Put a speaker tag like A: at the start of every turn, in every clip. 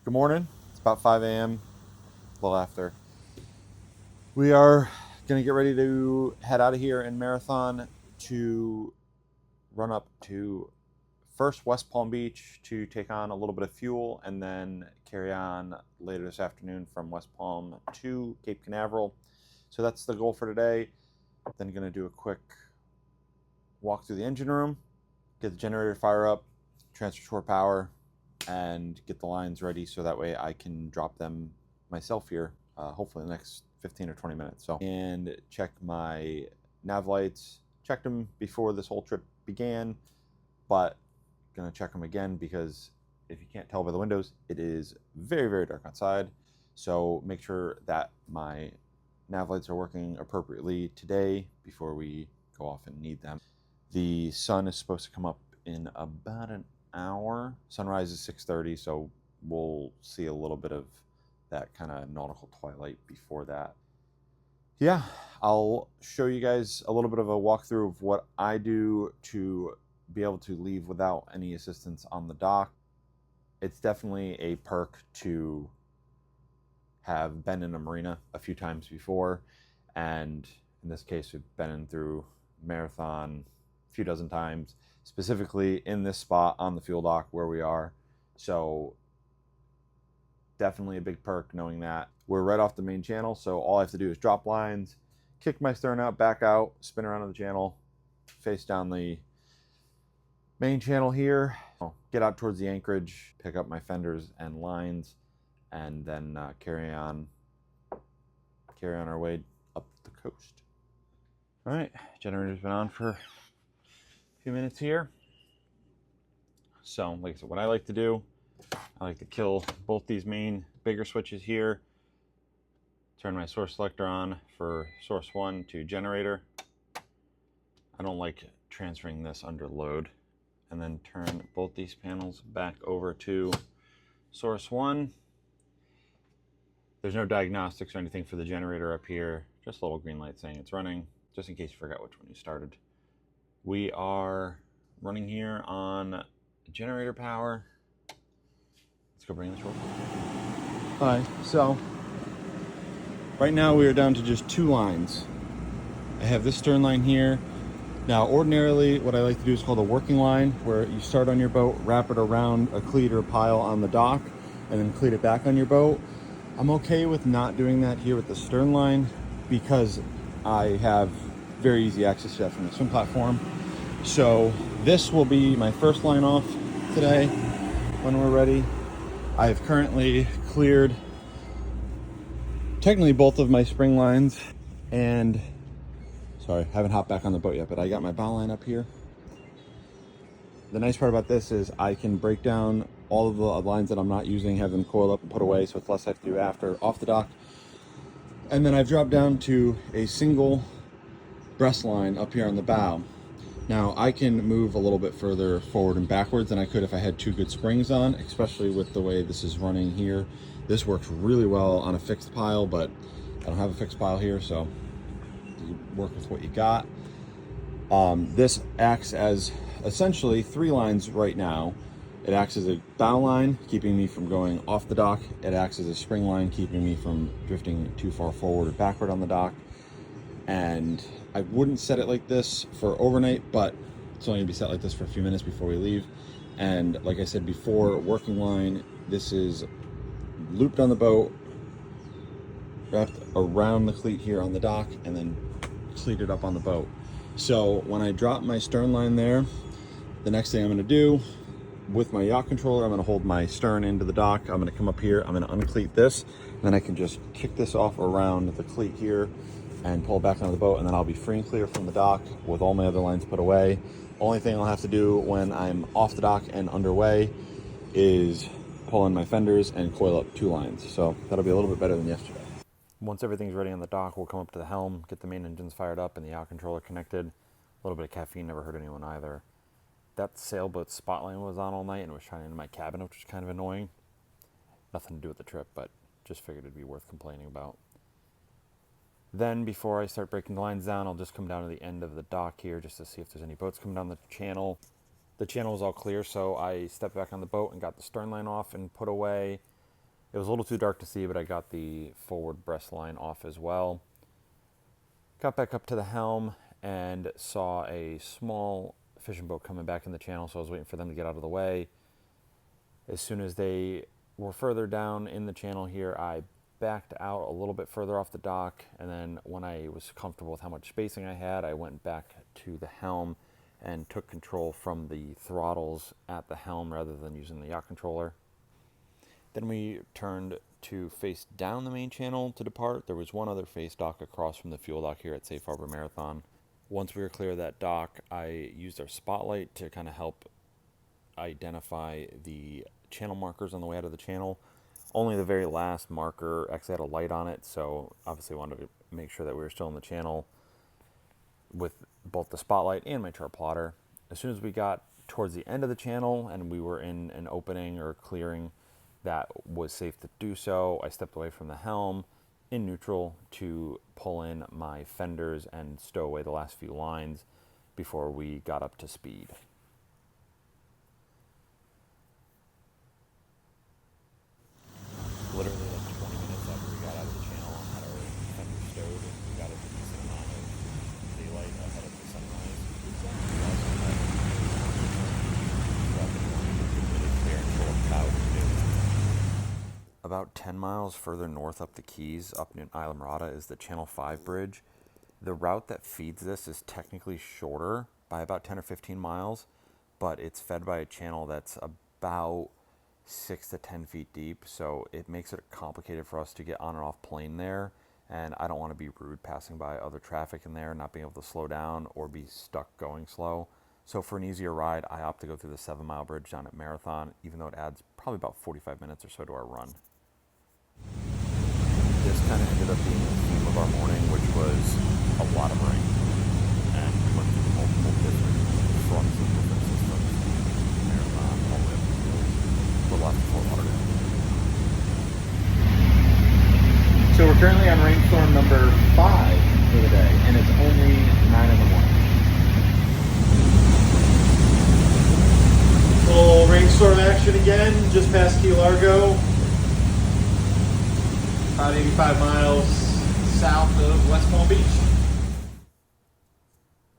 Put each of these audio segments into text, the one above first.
A: Good morning. It's about 5 a.m., a little after. We are going to get ready to head out of here in Marathon to run up to first West Palm Beach to take on a little bit of fuel and then carry on later this afternoon from West Palm to Cape Canaveral. So that's the goal for today. Then going to do a quick walk through the engine room, get the generator fire up, transfer shore power, and get the lines ready so that way I can drop them myself here, hopefully in the next 15 or 20 minutes. So, and check my nav lights. Checked them before this whole trip began, but gonna check them again because if you can't tell by the windows, it is very, very dark outside. So make sure that my nav lights are working appropriately today before we go off and need them. The sun is supposed to come up in about an hour. Sunrise is 6:30, so we'll see a little bit of that kind of nautical twilight before that. Yeah, I'll show you guys a little bit of a walkthrough of what I do to be able to leave without any assistance on the dock. It's definitely a perk to have been in a marina a few times before, and in this case we've been in through Marathon a few dozen times, specifically in this spot on the fuel dock where we are. So definitely a big perk knowing that we're right off the main channel. So all I have to do is drop lines, kick my stern out, back out, spin around on the channel, face down the main channel here, get out towards the anchorage, pick up my fenders and lines, and then carry on our way up the coast. All right, generator's been on for few minutes here. So like I said, what I like to do, I like to kill both these main bigger switches here, turn my source selector on for source 1 to generator. I don't like transferring this under load, and then turn both these panels back over to source 1. There's no diagnostics or anything for the generator up here, just a little green light saying it's running, just in case you forgot which one you started. We are running here on generator power. Let's go bring this roll. All right, so right now we are down to just 2 lines. I have this stern line here. Now, ordinarily, what I like to do is called a working line, where you start on your boat, wrap it around a cleat or a pile on the dock, and then cleat it back on your boat. I'm okay with not doing that here with the stern line because I have very easy access to that from the swim platform. So this will be my first line off today when we're ready. I have currently cleared technically both of my spring lines, and sorry, I haven't hopped back on the boat yet, but I got my bow line up here. The nice part about this is I can break down all of the lines that I'm not using, have them coil up and put away, so it's less I have to do after off the dock. And then I've dropped down to a single breast line up here on the bow. Now I can move a little bit further forward and backwards than I could if I had 2 good springs on, especially with the way this is running here. This works really well on a fixed pile, but I don't have a fixed pile here, so you work with what you got. This acts as essentially 3 lines right now. It acts as a bow line, keeping me from going off the dock. It acts as a spring line, keeping me from drifting too far forward or backward on the dock. And I wouldn't set it like this for overnight, but it's only gonna be set like this for a few minutes before we leave. And like I said before, working line, this is looped on the boat, wrapped around the cleat here on the dock, and then cleated up on the boat. So when I drop my stern line there, the next thing I'm gonna do with my yacht controller, I'm gonna hold my stern into the dock. I'm gonna come up here, I'm gonna uncleat this, and then I can just kick this off around the cleat here and pull it back onto the boat, and then I'll be free and clear from the dock with all my other lines put away. Only thing I'll have to do when I'm off the dock and underway is pull in my fenders and coil up 2 lines. So that'll be a little bit better than yesterday. Once everything's ready on the dock, we'll come up to the helm, get the main engines fired up and the yacht controller connected. A little bit of caffeine never hurt anyone either. That sailboat spotlight was on all night and was shining into my cabin, which was kind of annoying. Nothing to do with the trip, but just figured it'd be worth complaining about. Then before I start breaking the lines down, I'll just come down to the end of the dock here just to see if there's any boats coming down the channel. The channel was all clear, so I stepped back on the boat and got the stern line off and put away. It was a little too dark to see, but I got the forward breast line off as well. Got back up to the helm and saw a small fishing boat coming back in the channel, so I was waiting for them to get out of the way. As soon as they were further down in the channel here, I backed out a little bit further off the dock, and then when I was comfortable with how much spacing I had, I went back to the helm and took control from the throttles at the helm rather than using the yacht controller. Then we turned to face down the main channel to depart. There was one other face dock across from the fuel dock here at Safe Harbor Marathon. Once we were clear of that dock, I used our spotlight to kind of help identify the channel markers on the way out of the channel. Only the very last marker actually had a light on it, so obviously wanted to make sure that we were still in the channel with both the spotlight and my chart plotter. As soon as we got towards the end of the channel and we were in an opening or clearing that was safe to do so, I stepped away from the helm in neutral to pull in my fenders and stow away the last few lines before we got up to speed. Literally like 20 minutes after we got out of the channel and had our fenders stowed, and we got a decent amount of daylight ahead of the sunrise. We also had throughout the morning really clear and full of cloud and dew. About 10 miles further north up the Keys, up in Islamorada, is the Channel 5 bridge. The route that feeds this is technically shorter by about 10 or 15 miles, but it's fed by a channel that's about 6 to 10 feet deep, so it makes it complicated for us to get on and off plane there, and I don't want to be rude passing by other traffic in there, not being able to slow down or be stuck going slow. So for an easier ride, I opt to go through the 7-mile bridge down at Marathon, even though it adds probably about 45 minutes or so to our run. This kind of ended up being the theme of our morning, which was a lot of rain, and we went through multiple different fronts of different systems, Marathon, all the way up to the left of Fort Lauderdale. So we're currently on rainstorm number 5 for the day, and it's only 9 in the morning.
B: Little rainstorm action again, just past Key Largo. About 85 miles south of West Palm Beach.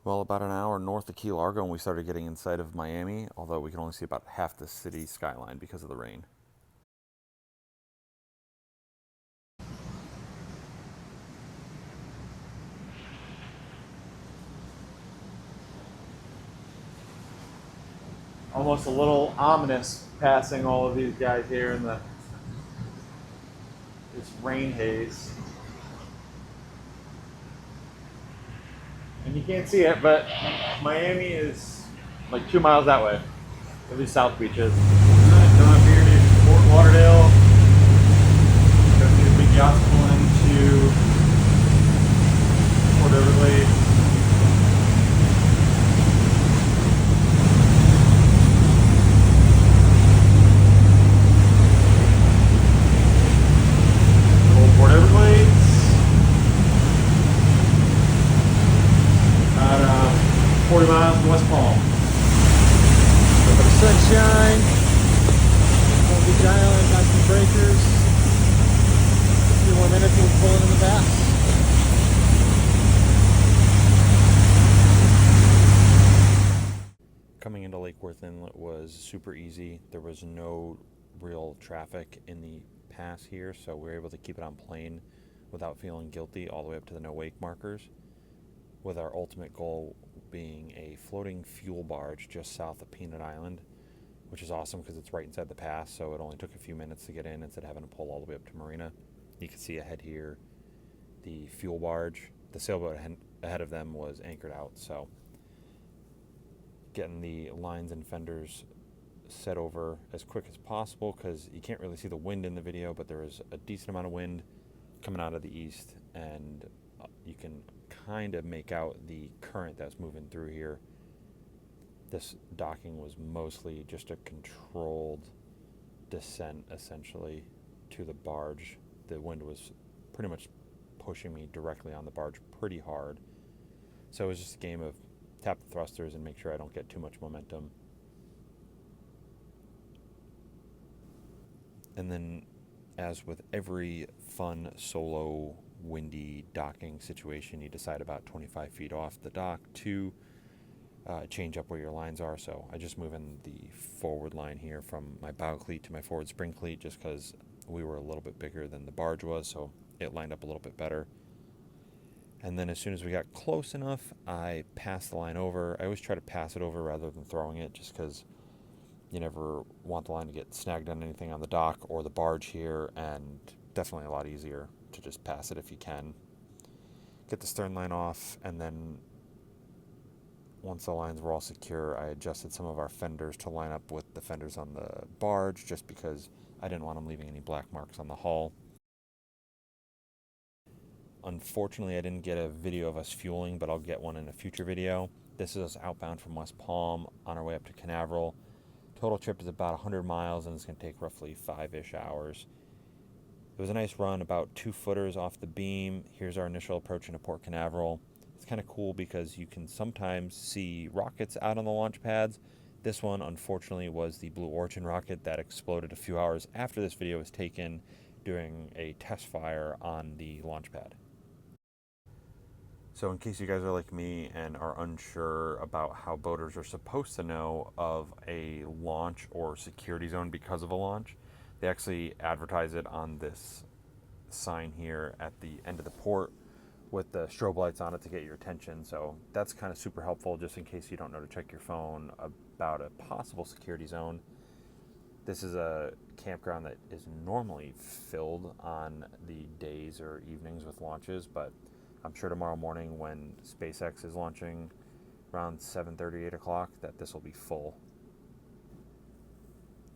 A: Well, about an hour north of Key Largo, and we started getting in sight of Miami, although we can only see about half the city skyline because of the rain.
B: Almost a little ominous passing all of these guys here in this rain haze. And you can't see it, but Miami is like 2 miles that way. At least South Beach is. Come up here to Fort Lauderdale. Go through the big yachts pulling into Port Everglades. Port Everglades. About 40 miles to West Palm. A little bit of sunshine. Palm Beach Island, got some breakers. A few more minutes and we're pulling in the bass.
A: Coming into Lake Worth Inlet was super easy. There was no real traffic in the pass here, so we were able to keep it on plane without feeling guilty all the way up to the no wake markers, with our ultimate goal being a floating fuel barge just south of Peanut Island, which is awesome because it's right inside the pass, so it only took a few minutes to get in instead of having to pull all the way up to Marina. You can see ahead here the fuel barge. The sailboat ahead of them was anchored out, so getting the lines and fenders set over as quick as possible, because you can't really see the wind in the video, but there is a decent amount of wind coming out of the east, and you can kind of make out the current that's moving through here. This docking was mostly just a controlled descent, essentially, to the barge. The wind was pretty much pushing me directly on the barge pretty hard, so it was just a game of tap the thrusters and make sure I don't get too much momentum. And then As with every fun solo windy docking situation, you decide about 25 feet off the dock to change up where your lines are. So I just move in the forward line here from my bow cleat to my forward spring cleat, just because we were a little bit bigger than the barge was, so it lined up a little bit better. And then as soon as we got close enough, I passed the line over. I always try to pass it over rather than throwing it, just because you never want the line to get snagged on anything on the dock or the barge here, and definitely a lot easier to just pass it if you can. Get the stern line off, and then once the lines were all secure, I adjusted some of our fenders to line up with the fenders on the barge, just because I didn't want them leaving any black marks on the hull. Unfortunately, I didn't get a video of us fueling, but I'll get one in a future video. This is us outbound from West Palm on our way up to Canaveral. Total trip is about 100 miles, and it's going to take roughly 5-ish hours. It was a nice run, about 2 footers off the beam. Here's our initial approach into Port Canaveral. It's kind of cool because you can sometimes see rockets out on the launch pads. This one, unfortunately, was the Blue Origin rocket that exploded a few hours after this video was taken during a test fire on the launch pad. So in case you guys are like me and are unsure about how boaters are supposed to know of a launch or security zone because of a launch, they actually advertise it on this sign here at the end of the port with the strobe lights on it to get your attention. So that's kind of super helpful, just in case you don't know to check your phone about a possible security zone. This is a campground that is normally filled on the days or evenings with launches, but I'm sure tomorrow morning when SpaceX is launching around 7:30, 8 o'clock, that this will be full.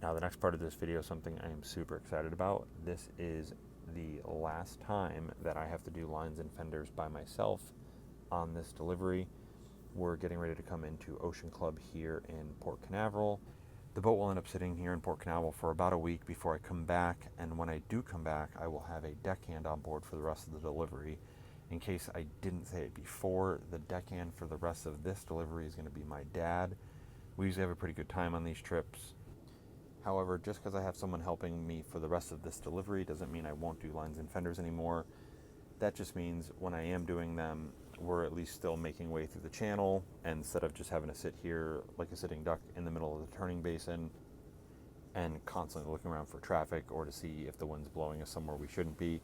A: Now the next part of this video is something I am super excited about. This is the last time that I have to do lines and fenders by myself on this delivery. We're getting ready to come into Ocean Club here in Port Canaveral. The boat will end up sitting here in Port Canaveral for about a week before I come back, and when I do come back, I will have a deckhand on board for the rest of the delivery. In case I didn't say it before, the deckhand for the rest of this delivery is going to be my dad. We usually have a pretty good time on these trips. However, just because I have someone helping me for the rest of this delivery doesn't mean I won't do lines and fenders anymore. That just means when I am doing them, we're at least still making way through the channel, and instead of just having to sit here like a sitting duck in the middle of the turning basin and constantly looking around for traffic or to see if the wind's blowing us somewhere we shouldn't be.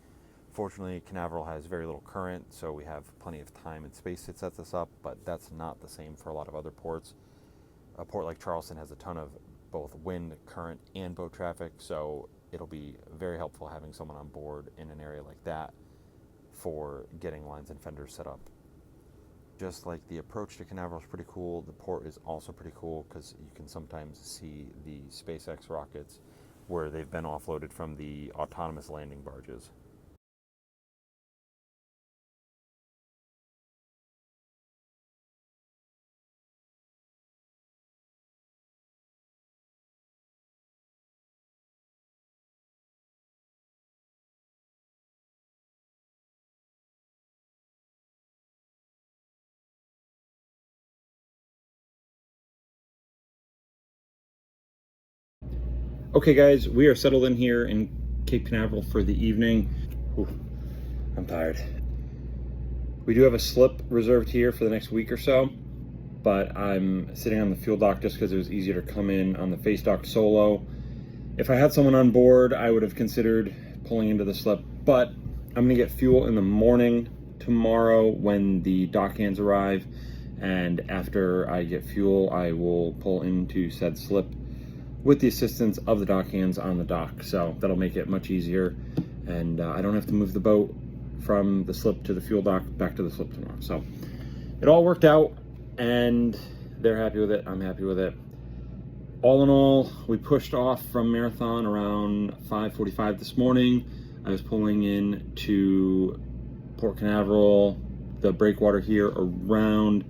A: Fortunately, Canaveral has very little current, so we have plenty of time and space to set this up, but that's not the same for a lot of other ports. A port like Charleston has a ton of both wind, current, and boat traffic, so it'll be very helpful having someone on board in an area like that for getting lines and fenders set up. Just like the approach to Canaveral is pretty cool, the port is also pretty cool because you can sometimes see the SpaceX rockets where they've been offloaded from the autonomous landing barges. Okay guys, we are settled in here in Cape Canaveral for the evening. Ooh, I'm tired. We do have a slip reserved here for the next week or so, but I'm sitting on the fuel dock just because it was easier to come in on the face dock solo. If I had someone on board, I would have considered pulling into the slip, but I'm gonna get fuel in the morning tomorrow when the dock hands arrive, and after I get fuel, I will pull into said slip with the assistance of the dock hands on the dock. So that'll make it much easier, and I don't have to move the boat from the slip to the fuel dock back to the slip tomorrow. So it all worked out, and they're happy with it, I'm happy with it. All in all, we pushed off from Marathon around 5:45 this morning. I was pulling in to Port Canaveral, the breakwater here, around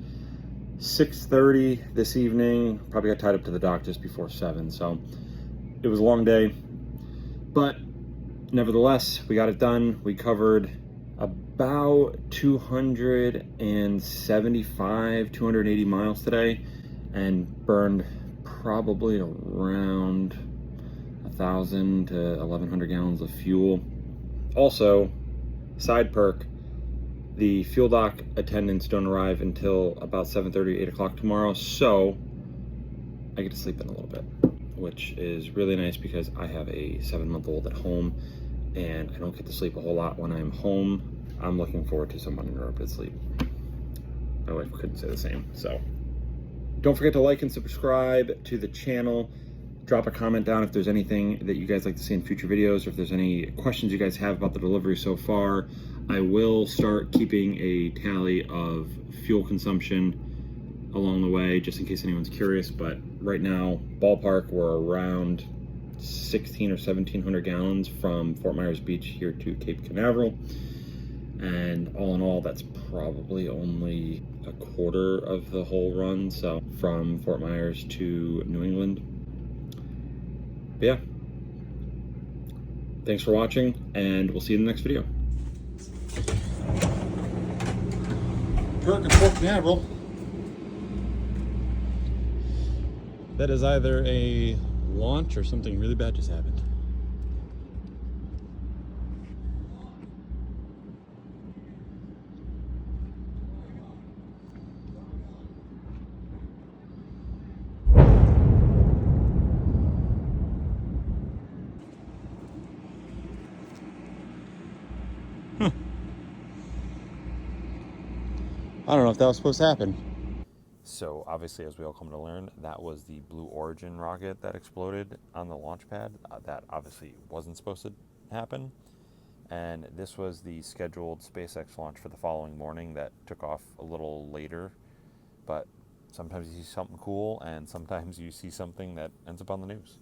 A: 6:30 this evening. Probably got tied up to the dock just before 7, so it was a long day, but nevertheless we got it done. We covered about 280 miles today and burned probably around
C: 1,000 to 1,100 gallons of fuel. Also, side perk, the fuel dock attendants don't arrive until about 7:30, 8 o'clock tomorrow, so I get to sleep in a little bit, which is really nice because I have a 7-month-old at home and I don't get to sleep a whole lot when I'm home. I'm looking forward to some uninterrupted sleep. My wife couldn't say the same. So don't forget to like and subscribe to the channel. Drop a comment down if there's anything that you guys like to see in future videos, or if there's any questions you guys have about the delivery so far. I will start keeping a tally of fuel consumption along the way, just in case anyone's curious. But right now, ballpark, we're around 16 or 1700 gallons from Fort Myers Beach here to Cape Canaveral. And all in all, that's probably only a quarter of the whole run, so from Fort Myers to New England. But yeah, thanks for watching, and we'll see you in the next video.
A: Kirk and Cape Canaveral. That is either a launch or something really bad just happened. I don't know if that was supposed to happen. So obviously, as we all come to learn, that was the Blue Origin rocket that exploded on the launch pad. That obviously wasn't supposed to happen. And this was the scheduled SpaceX launch for the following morning that took off a little later. But sometimes you see something cool, and sometimes you see something that ends up on the news.